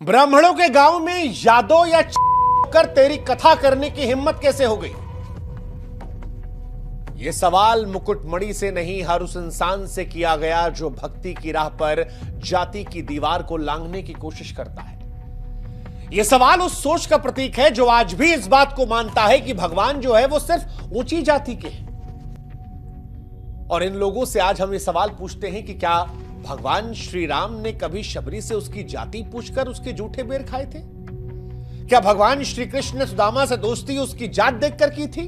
ब्राह्मणों के गांव में यादव या कर तेरी कथा करने की हिम्मत कैसे हो गई? यह सवाल मुकुटमणि से नहीं, हर उस इंसान से किया गया जो भक्ति की राह पर जाति की दीवार को लांघने की कोशिश करता है। यह सवाल उस सोच का प्रतीक है जो आज भी इस बात को मानता है कि भगवान जो है वो सिर्फ ऊंची जाति के हैं। और इन लोगों से आज हम ये सवाल पूछते हैं कि क्या भगवान श्री राम ने कभी शबरी से उसकी जाति पूछकर उसके जूठे बेर खाए थे? क्या भगवान श्री कृष्ण ने सुदामा से दोस्ती उसकी जात देखकर की थी?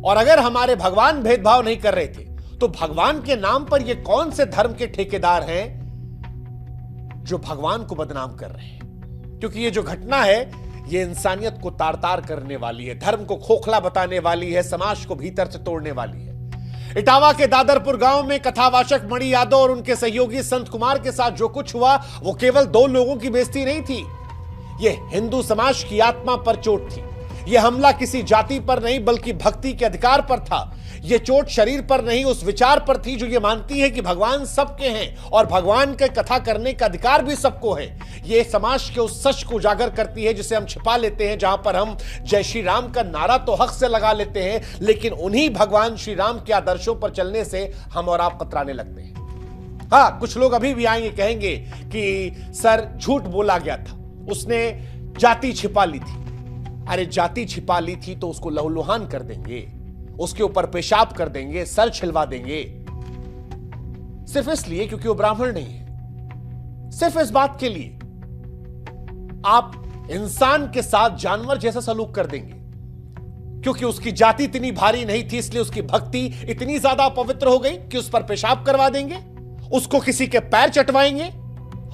और अगर हमारे भगवान भेदभाव नहीं कर रहे थे तो भगवान के नाम पर ये कौन से धर्म के ठेकेदार हैं जो भगवान को बदनाम कर रहे हैं? क्योंकि ये जो घटना है ये इंसानियत को तार तार करने वाली है, धर्म को खोखला बताने वाली है, समाज को भीतर से तोड़ने वाली है। इटावा के दादरपुर गांव में कथावाचक मणि यादव और उनके सहयोगी संत कुमार के साथ जो कुछ हुआ वो केवल दो लोगों की बेइज्जती नहीं थी, ये हिंदू समाज की आत्मा पर चोट थी। यह हमला किसी जाति पर नहीं बल्कि भक्ति के अधिकार पर था। यह चोट शरीर पर नहीं उस विचार पर थी जो ये मानती है कि भगवान सबके हैं और भगवान के कथा करने का अधिकार भी सबको है। यह समाज के उस सच को उजागर करती है जिसे हम छिपा लेते हैं, जहां पर हम जय श्री राम का नारा तो हक से लगा लेते हैं लेकिन उन्हीं भगवान श्री राम के आदर्शों पर चलने से हम और आप कतराने लगते हैं। हाँ, कुछ लोग अभी भी आएंगे, कहेंगे कि सर झूठ बोला गया था, उसने जाति छिपा ली थी। अरे जाति छिपा ली थी तो उसको लहूलुहान कर देंगे, उसके ऊपर पेशाब कर देंगे, सर छिलवा देंगे, सिर्फ इसलिए क्योंकि वो ब्राह्मण नहीं है। सिर्फ इस बात के लिए आप इंसान के साथ जानवर जैसा सलूक कर देंगे क्योंकि उसकी जाति इतनी भारी नहीं थी, इसलिए उसकी भक्ति इतनी ज्यादा पवित्र हो गई कि उस पर पेशाब करवा देंगे, उसको किसी के पैर चटवाएंगे,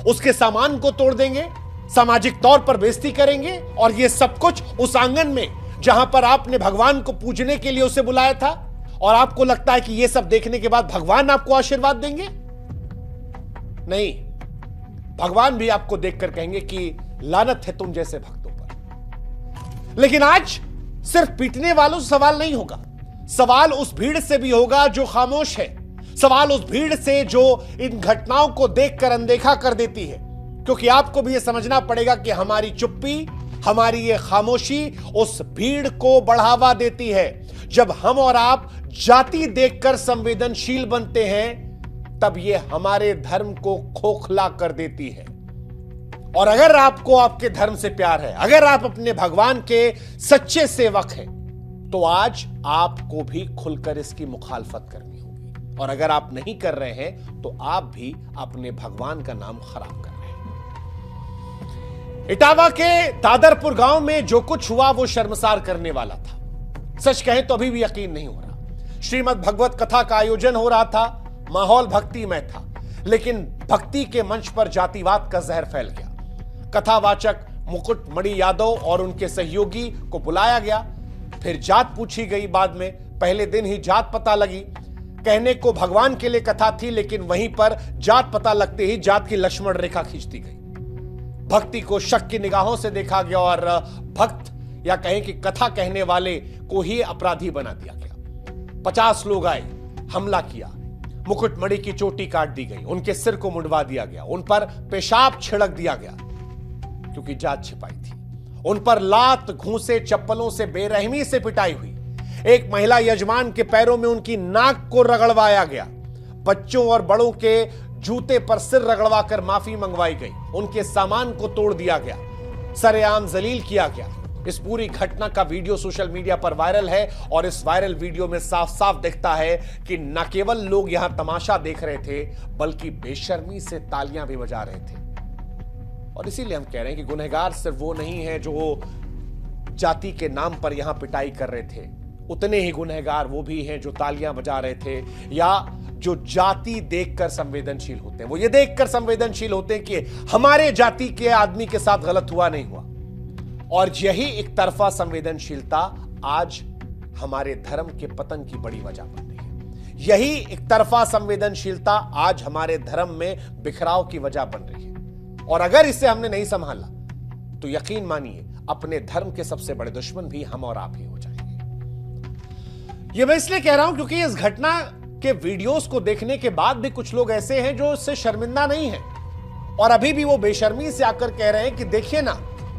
उसके सामान को तोड़ देंगे, सामाजिक तौर पर बेइज्जती करेंगे। और यह सब कुछ उस आंगन में जहां पर आपने भगवान को पूजने के लिए उसे बुलाया था और आपको लगता है कि यह सब देखने के बाद भगवान आपको आशीर्वाद देंगे। नहीं, भगवान भी आपको देखकर कहेंगे कि लानत है तुम जैसे भक्तों पर। लेकिन आज सिर्फ पीटने वालों से सवाल नहीं होगा, सवाल उस भीड़ से भी होगा जो खामोश है, सवाल उस भीड़ से जो इन घटनाओं को देखकर अनदेखा कर देती है। क्योंकि आपको भी यह समझना पड़ेगा कि हमारी चुप्पी, हमारी ये खामोशी उस भीड़ को बढ़ावा देती है। जब हम और आप जाति देखकर संवेदनशील बनते हैं तब ये हमारे धर्म को खोखला कर देती है। और अगर आपको आपके धर्म से प्यार है, अगर आप अपने भगवान के सच्चे सेवक हैं, तो आज आपको भी खुलकर इसकी मुखालफत करनी होगी। और अगर आप नहीं कर रहे हैं तो आप भी अपने भगवान का नाम खराब कर रहे हैं। इटावा के दादरपुर गांव में जो कुछ हुआ वो शर्मसार करने वाला था। सच कहें तो अभी भी यकीन नहीं हो रहा। श्रीमद् भगवत कथा का आयोजन हो रहा था, माहौल भक्तिमय था, लेकिन भक्ति के मंच पर जातिवाद का जहर फैल गया। कथावाचक मुकुटमणि यादव और उनके सहयोगी को बुलाया गया, फिर जात पूछी गई। बाद में पहले दिन ही जात पता लगी। कहने को भगवान के लिए कथा थी लेकिन वहीं पर जात पता लगते ही जात की लक्ष्मण रेखा खींच दी गई। भक्ति को शक की निगाहों से देखा गया और भक्त या कहें कि कथा कहने वाले को ही अपराधी बना दिया गया। 50 लोग आए, हमला किया, मुकुटमणि की चोटी काट दी गई, उनके सिर को मुंडवा दिया गया, उन पर पेशाब छिड़क दिया गया क्योंकि जात छिपाई थी। उन पर लात, घूंसे, चप्पलों से बेरहमी से पिटाई हुई। एक महिला यजमान के पैरों में उनकी नाक को रगड़वाया गया। बच्चों और बड़ों के जूते पर सिर रगड़वा कर माफी मंगवाई गई। उनके सामान को तोड़ दिया गया, सरेआम जलील किया गया। इस पूरी घटना का वीडियो सोशल मीडिया पर वायरल है और इस वायरल वीडियो में साफ साफ दिखता है कि न केवल लोग यहां तमाशा देख रहे थे बल्कि बेशर्मी से तालियां भी बजा रहे थे। और इसीलिए हम कह रहे हैं कि गुनहगार सिर्फ वो नहीं है जो जाति के नाम पर यहां पिटाई कर रहे थे, उतने ही गुनहगार वो भी हैं जो तालियां बजा रहे थे या जो जाति देखकर संवेदनशील होते हैं। वो ये देखकर संवेदनशील होते हैं कि हमारे जाति के आदमी के साथ गलत हुआ नहीं हुआ। और यही एक तरफा संवेदनशीलता आज हमारे धर्म के पतन की बड़ी वजह बन रही है। यही एक तरफा संवेदनशीलता आज हमारे धर्म में बिखराव की वजह बन रही है। और अगर इसे हमने नहीं संभाला तो यकीन मानिए अपने धर्म के सबसे बड़े दुश्मन भी हम और आप ही हो जाएंगे। यह मैं इसलिए कह रहा हूं क्योंकि इस घटना के वीडियोस को देखने के बाद भी कुछ लोग ऐसे हैं जो इससे शर्मिंदा नहीं है और अभी भी वो बेशर्मी से आकर कह रहे हैं कि देखिए ना,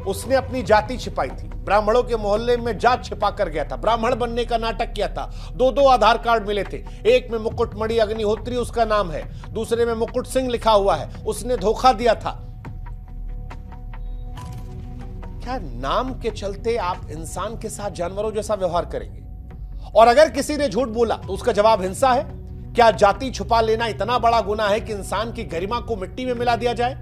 उसने अपनी जाति छिपाई थी, ब्राह्मणों के मोहल्ले में जात छिपा कर गया था, ब्राह्मण बनने का नाटक किया था, दो आधार कार्ड मिले थे, एक में मुकुटमणि अग्निहोत्री उसका नाम है, दूसरे में मुकुट सिंह लिखा हुआ है, उसने धोखा दिया था। क्या नाम के चलते आप इंसान के साथ जानवरों जैसा व्यवहार करेंगे? और अगर किसी ने झूठ बोला तो उसका जवाब हिंसा है? क्या जाति छुपा लेना इतना बड़ा गुनाह है कि इंसान की गरिमा को मिट्टी में मिला दिया जाए?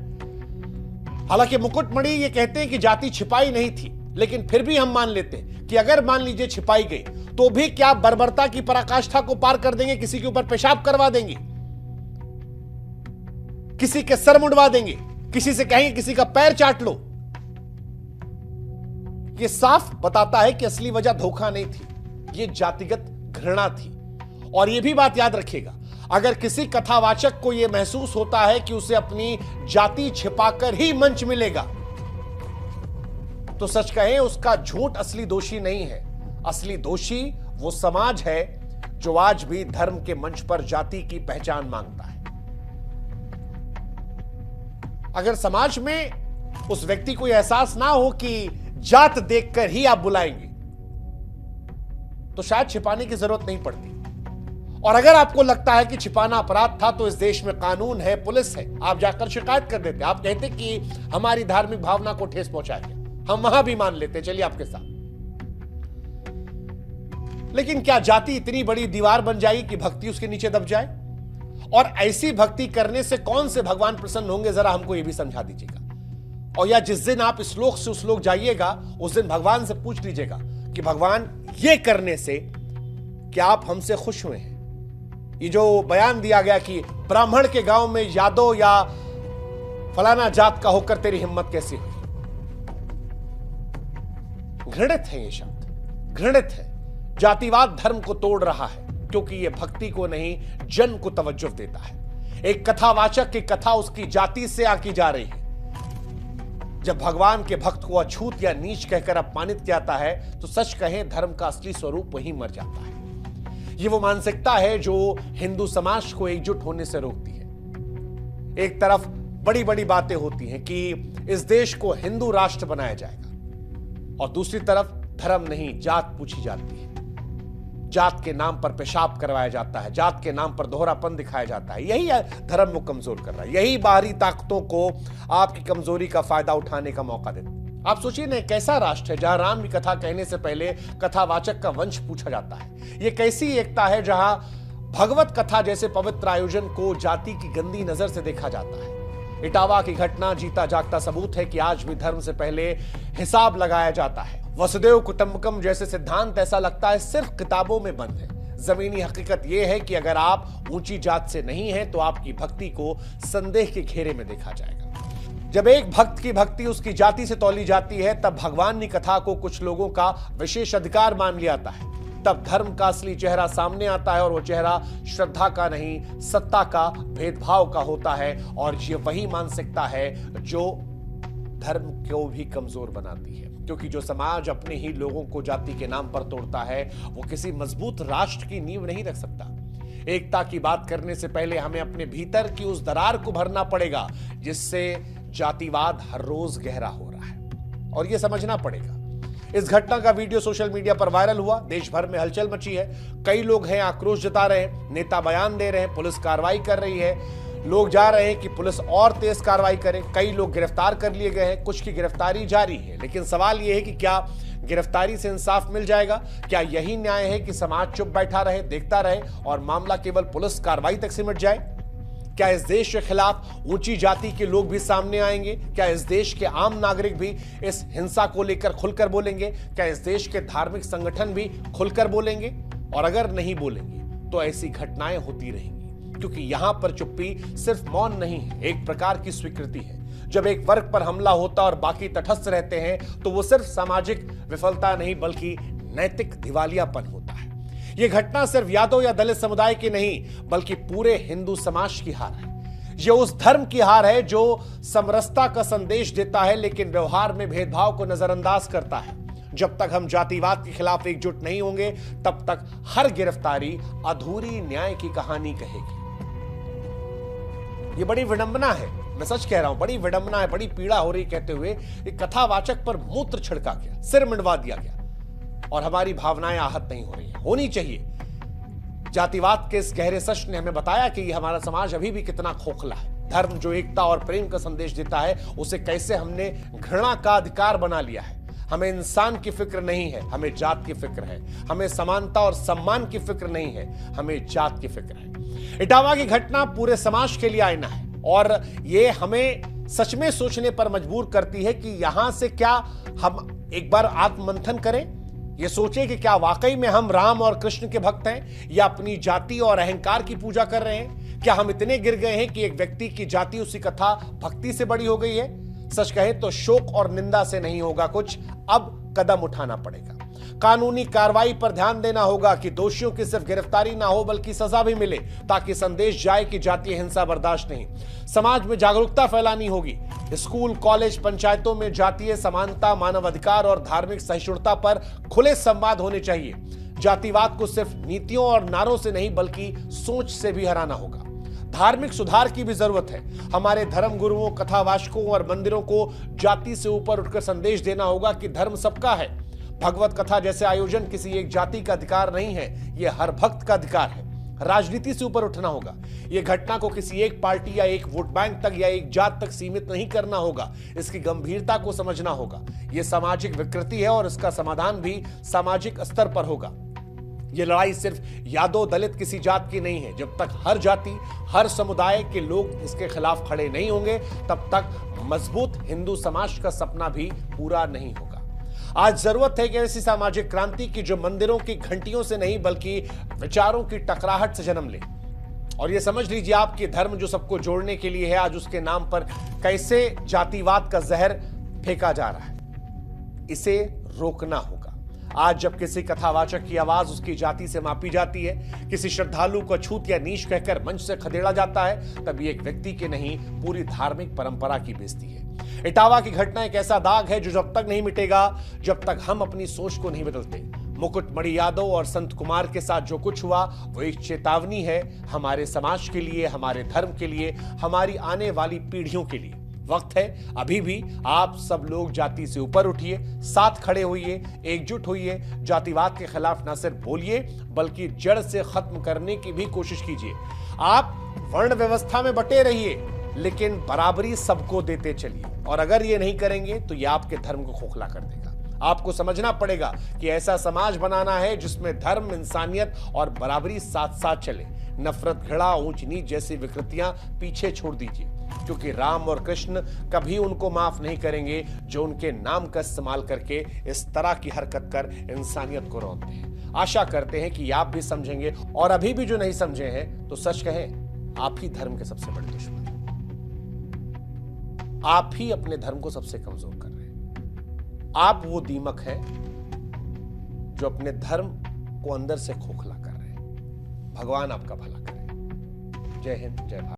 हालांकि मुकुटमणि ये कहते हैं कि जाति छिपाई नहीं थी, लेकिन फिर भी हम मान लेते हैं कि अगर मान लीजिए छिपाई गई तो भी क्या बर्बरता की पराकाष्ठा को पार कर देंगे? किसी के ऊपर पेशाब करवा देंगे, किसी के सर मुंडवा देंगे, किसी से कहेंगे किसी का पैर चाट लो। यह साफ बताता है कि असली वजह धोखा नहीं थी, यह जातिगत घृणा थी। और यह भी बात याद रखिएगा, अगर किसी कथावाचक को यह महसूस होता है कि उसे अपनी जाति छिपाकर ही मंच मिलेगा, तो सच कहें उसका झूठ असली दोषी नहीं है। असली दोषी वो समाज है जो आज भी धर्म के मंच पर जाति की पहचान मांगता है। अगर समाज में उस व्यक्ति को यह एहसास ना हो कि जात देखकर ही आप बुलाएंगे, तो शायद छिपाने की जरूरत नहीं पड़ती। और अगर आपको लगता है कि छिपाना अपराध था, तो इस देश में कानून है, पुलिस है, आप जाकर शिकायत कर देते। आप कहते कि हमारी धार्मिक भावना को ठेस पहुंचाया गया, हम वहां भी मान लेते, चलिए आपके साथ। लेकिन क्या जाति इतनी बड़ी दीवार बन जाएगी कि भक्ति उसके नीचे दब जाए? और ऐसी भक्ति करने से कौन से भगवान प्रसन्न होंगे, जरा हमको यह भी समझा दीजिएगा। और या जिस दिन आप इस लोक से उस लोक जाइएगा, उस दिन भगवान से पूछ लीजिएगा कि भगवान, ये करने से क्या आप हमसे खुश हुए हैं? ये जो बयान दिया गया कि ब्राह्मण के गांव में यादव या फलाना जात का होकर तेरी हिम्मत कैसी हुई? घृणित है ये शब्द, घृणित है। जातिवाद धर्म को तोड़ रहा है, क्योंकि यह भक्ति को नहीं, जन को तवज्जो देता है। एक कथावाचक की कथा उसकी जाति से आकी जा रही है। जब भगवान के भक्त को अछूत या नीच कहकर अपमानित किया जाता है, तो सच कहें धर्म का असली स्वरूप वहीं मर जाता है। ये वो मानसिकता है जो हिंदू समाज को एकजुट होने से रोकती है। एक तरफ बड़ी बड़ी बातें होती हैं कि इस देश को हिंदू राष्ट्र बनाया जाएगा, और दूसरी तरफ धर्म नहीं, जात पूछी जाती है। जात के नाम पर पेशाब करवाया जाता है, जात के नाम पर दोहरापन दिखाया जाता है। यही धर्म को कमजोर कर रहा है, यही बाहरी ताकतों को आपकी कमजोरी का फायदा उठाने का मौका देता है। आप सोचिए ना, कैसा राष्ट्र है जहां राम की कथा कहने से पहले कथावाचक का वंश पूछा जाता है? यह कैसी एकता है जहां भगवत कथा जैसे पवित्र आयोजन को जाति की गंदी नजर से देखा जाता है? इटावा की घटना जीता जागता सबूत है कि आज भी धर्म से पहले हिसाब लगाया जाता है। वसुदेव कुटुंबकम जैसे सिद्धांत ऐसा लगता है सिर्फ किताबों में बंद है। जमीनी हकीकत यह है कि अगर आप ऊंची जात से नहीं हैं, तो आपकी भक्ति को संदेह के घेरे में देखा जाएगा। जब एक भक्त की भक्ति उसकी जाति से तौली जाती है, तब भगवान की कथा को कुछ लोगों का विशेष अधिकार मान लिया जाता है। तब धर्म का असली चेहरा सामने आता है, और वो चेहरा श्रद्धा का नहीं, सत्ता का, भेदभाव का होता है। और ये वही मानसिकता है जो धर्म को भी कमजोर बनाती है, क्योंकि जो समाज अपने ही लोगों को जाति के नाम पर तोड़ता है, वो किसी मजबूत राष्ट्र की नींव नहीं रख सकता। एकता की बात करने से पहले हमें अपने भीतर की उस दरार को भरना पड़ेगा जिससे जातिवाद हर रोज गहरा हो रहा है, और यह समझना पड़ेगा। इस घटना का वीडियो सोशल मीडिया पर वायरल हुआ, देश भर में हलचल मची है। कई लोग हैं आक्रोश जता रहे हैं, नेता बयान दे रहे हैं, पुलिस कार्रवाई कर रही है, लोग जा रहे हैं कि पुलिस और तेज कार्रवाई करे। कई लोग गिरफ्तार कर लिए गए हैं, कुछ की गिरफ्तारी जारी है। लेकिन सवाल यह है कि क्या गिरफ्तारी से इंसाफ मिल जाएगा? क्या यही न्याय है कि समाज चुप बैठा रहे, देखता रहे और मामला केवल पुलिस कार्रवाई तक सिमट जाए? क्या इस देश के खिलाफ ऊंची जाति के लोग भी सामने आएंगे? क्या इस देश के आम नागरिक भी इस हिंसा को लेकर खुलकर बोलेंगे? क्या इस देश के धार्मिक संगठन भी खुलकर बोलेंगे? और अगर नहीं बोलेंगे तो ऐसी घटनाएं होती रहेंगी, क्योंकि यहां पर चुप्पी सिर्फ मौन नहीं है, एक प्रकार की स्वीकृति है। जब एक वर्ग पर हमला होता और बाकी तटस्थ रहते हैं, तो वो सिर्फ सामाजिक विफलता नहीं बल्कि नैतिक दिवालियापन होता है। यह घटना सिर्फ यादव या दलित समुदाय की नहीं, बल्कि पूरे हिंदू समाज की हार है। यह उस धर्म की हार है जो समरसता का संदेश देता है, लेकिन व्यवहार में भेदभाव को नजरअंदाज करता है। जब तक हम जातिवाद के खिलाफ एकजुट नहीं होंगे, तब तक हर गिरफ्तारी अधूरी न्याय की कहानी कहेगी। यह बड़ी विडंबना है। मैं सच कह रहा हूं, बड़ी विडंबना है, बड़ी पीड़ा हो रही कहते हुए एक कथावाचक पर मूत्र छिड़का गया, सिर मंडवा दिया गया और हमारी भावनाएं आहत नहीं हो रही हैं, होनी चाहिए। जातिवाद के इस गहरे सच ने हमें बताया कि ये हमारा समाज अभी भी कितना खोखला है। धर्म जो एकता और प्रेम का संदेश देता है, उसे कैसे हमने घृणा का अधिकार बना लिया है। हमें इंसान की फिक्र नहीं है, हमें जात की फिक्र है। हमें समानता और सम्मान की फिक्र नहीं है, हमें जात की फिक्र है। इटावा की घटना पूरे समाज के लिए आईना है और ये हमें सच में सोचने पर मजबूर करती है कि यहां से क्या हम एक बार आत्ममंथन करें, ये सोचें कि क्या वाकई में हम राम और कृष्ण के भक्त हैं या अपनी जाति और अहंकार की पूजा कर रहे हैं। क्या हम इतने गिर गए हैं कि एक व्यक्ति की जाति उसी कथा भक्ति से बड़ी हो गई है। सच कहे तो शोक और निंदा से नहीं होगा कुछ, अब कदम उठाना पड़ेगा। कानूनी कार्रवाई पर ध्यान देना होगा कि दोषियों की सिर्फ गिरफ्तारी ना हो बल्कि सजा भी मिले, ताकि संदेश जाए कि जातीय हिंसा बर्दाश्त नहीं। समाज में जागरूकता फैलानी होगी। स्कूल, कॉलेज, पंचायतों में जातीय समानता, मानवाधिकार और धार्मिक सहिष्णुता पर खुले संवाद होने चाहिए। जातिवाद को सिर्फ नीतियों और नारों से नहीं बल्कि सोच से भी हराना होगा। धार्मिक सुधार की भी जरूरत है। हमारे धर्म गुरुओं, कथावाचकों और मंदिरों को जाति से ऊपर उठकर संदेश देना होगा कि धर्म सबका है। भगवत कथा जैसे आयोजन किसी एक जाति का अधिकार नहीं है, यह हर भक्त का अधिकार है। राजनीति से ऊपर उठना होगा। यह घटना को किसी एक पार्टी या एक वोट बैंक तक या एक जात तक सीमित नहीं करना होगा। इसकी गंभीरता को समझना होगा। यह सामाजिक विकृति है और इसका समाधान भी सामाजिक स्तर पर होगा। यह लड़ाई सिर्फ यादव दलित किसी जात की नहीं है। जब तक हर जाति, हर समुदाय के लोग इसके खिलाफ खड़े नहीं होंगे, तब तक मजबूत हिंदू समाज का सपना भी पूरा नहीं होगा। आज जरूरत है कि ऐसी सामाजिक क्रांति की जो मंदिरों की घंटियों से नहीं बल्कि विचारों की टकराहट से जन्म ले। और यह समझ लीजिए आपके धर्म जो सबको जोड़ने के लिए है, आज उसके नाम पर कैसे जातिवाद का जहर फेंका जा रहा है। इसे रोकना होगा। आज जब किसी कथावाचक की आवाज उसकी जाति से मापी जाती है, किसी श्रद्धालु को छूत या नीच कहकर मंच से खदेड़ा जाता है, तब ये एक व्यक्ति की नहीं पूरी धार्मिक परंपरा की बेइज्जती है। इटावा की घटना एक ऐसा दाग है जो जब तक नहीं मिटेगा, जब तक हम अपनी सोच को नहीं बदलते। मुकुटमणि यादव और संत कुमार के साथ जो कुछ हुआ वो एक चेतावनी है हमारे समाज के लिए, हमारे धर्म के लिए, हमारी आने वाली पीढ़ियों के लिए। वक्त है अभी भी। आप सब लोग जाति से ऊपर उठिए, साथ खड़े होइए, एकजुट होइए। जातिवाद के खिलाफ न सिर्फ बोलिए बल्कि जड़ से खत्म करने की भी कोशिश कीजिए। आप वर्ण व्यवस्था में बटे रहिए लेकिन बराबरी सबको देते चलिए। और अगर ये नहीं करेंगे तो ये आपके धर्म को खोखला कर देगा। आपको समझना पड़ेगा कि ऐसा समाज बनाना है जिसमें धर्म, इंसानियत और बराबरी साथ साथ चले। नफरत, घृणा, ऊंच नीच जैसी विकृतियां पीछे छोड़ दीजिए, क्योंकि राम और कृष्ण कभी उनको माफ नहीं करेंगे जो उनके नाम का इस्तेमाल करके इस तरह की हरकत कर इंसानियत को रौंदते हैं। आशा करते हैं कि आप भी समझेंगे, और अभी भी जो नहीं समझे हैं तो सच कहें, आप ही धर्म के सबसे बड़े दुश्मन हैं। आप ही अपने धर्म को सबसे कमजोर कर रहे हैं। आप वो दीमक हैं जो अपने धर्म को अंदर से खोखला कर रहे हैं। भगवान आपका भला करे। जय हिंद, जय भारत।